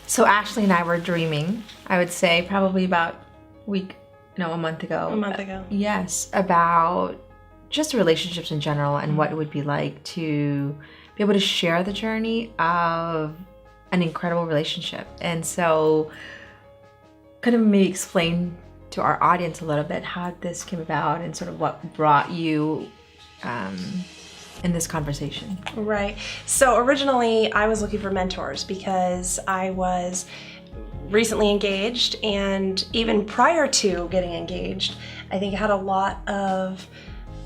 So Ashley and I were dreaming, I would say probably about a month ago. A month ago. Yes, about just relationships in general and what it would be like to be able to share the journey of an incredible relationship. And so kind of maybe explain to our audience a little bit how this came about and sort of what brought you in this conversation. Right. So originally I was looking for mentors because I was recently engaged, and even prior to getting engaged, I think I had a lot of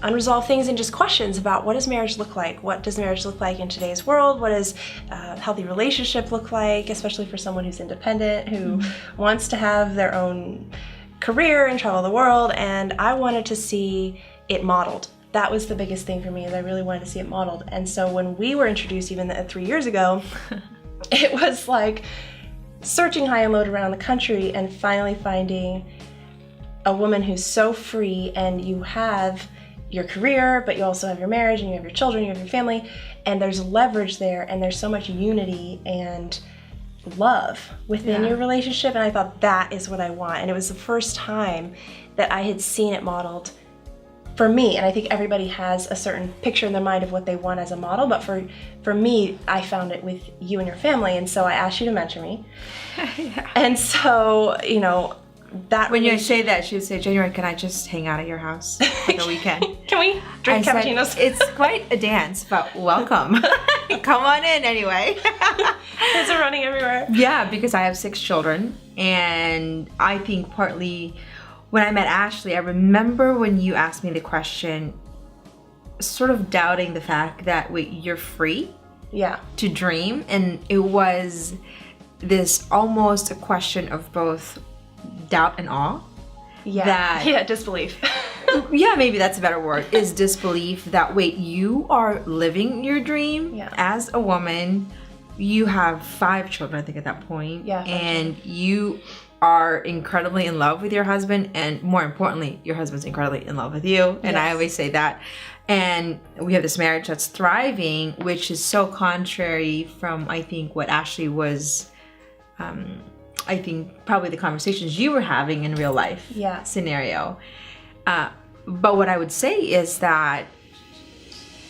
unresolved things and just questions about what does marriage look like? What does marriage look like in today's world? What does a healthy relationship look like, especially for someone who's independent, who wants to have their own career and travel the world? And I wanted to see it modeled. That was the biggest thing for me, is I really wanted to see it modeled. And so when we were introduced even 3 years ago, it was like searching high and low around the country and finally finding a woman who's so free, and you have your career, but you also have your marriage, and you have your children, you have your family, and there's leverage there, and there's so much unity and love within your relationship. And I thought, that is what I want. And it was the first time that I had seen it modeled for me. And I think everybody has a certain picture in their mind of what they want as a model, but for me, I found it with you and your family. And so I asked you to mentor me. And so, that when you say that, she would say, January, can I just hang out at your house for the weekend? Can we drink cappuccinos? It's quite a dance, but welcome. Come on in anyway. Kids are running everywhere. Yeah, because I have 6 children, and I think partly when I met Ashley, I remember when you asked me the question, sort of doubting the fact that, wait, you're free to dream, and it was this almost a question of both doubt and awe. Disbelief. Yeah, maybe that's a better word, is disbelief that, wait, you are living your dream as a woman. You have 5 children, I think, at that point. And you are incredibly in love with your husband, and more importantly, your husband's incredibly in love with you. And I always say that. And we have this marriage that's thriving, which is so contrary from, I think, what Ashley was, I think, probably the conversations you were having in real life scenario. But what I would say is that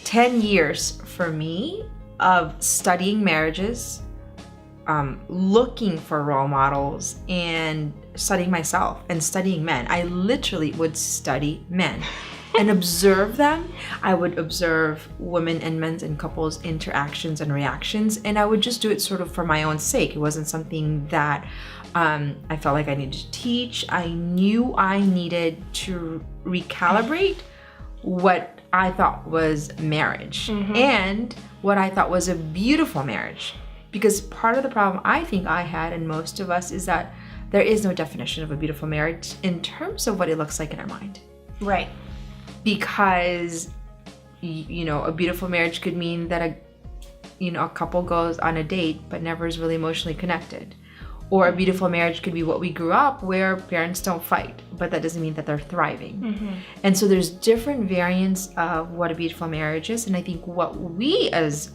10 years for me of studying marriages, looking for role models, and studying myself and studying men. I literally would study men and observe them. I would observe women and men's and couples interactions and reactions, and I would just do it sort of for my own sake. It wasn't something that I felt like I needed to teach. I knew I needed to recalibrate what I thought was marriage and what I thought was a beautiful marriage. Because part of the problem I think I had, and most of us, is that there is no definition of a beautiful marriage in terms of what it looks like in our mind. Right. Because, a beautiful marriage could mean that a couple goes on a date but never is really emotionally connected. Or a beautiful marriage could be what we grew up where parents don't fight, but that doesn't mean that they're thriving. And so there's different variants of what a beautiful marriage is. And I think what we as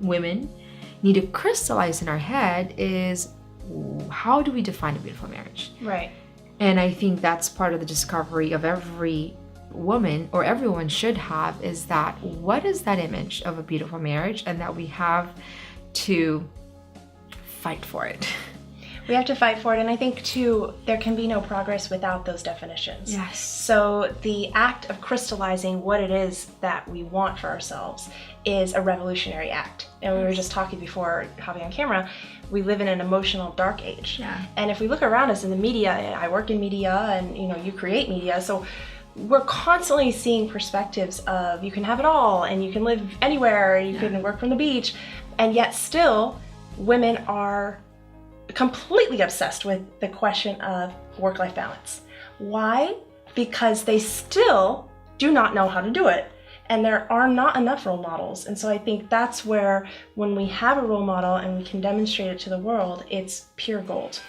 women need to crystallize in our head is, how do we define a beautiful marriage? Right. And I think that's part of the discovery of every woman, or everyone should have, is that what is that image of a beautiful marriage, and that we have to fight for it. We have to fight for it, and I think too, there can be no progress without those definitions. Yes. So the act of crystallizing what it is that we want for ourselves is a revolutionary act. And we were just talking before hopping on camera, we live in an emotional dark age. Yeah. And if we look around us in the media, I work in media, and you create media, so we're constantly seeing perspectives of you can have it all, and you can live anywhere, you can work from the beach, and yet still women are completely obsessed with the question of work-life balance. Why? Because they still do not know how to do it, and there are not enough role models. And so I think that's where, when we have a role model and we can demonstrate it to the world, it's pure gold.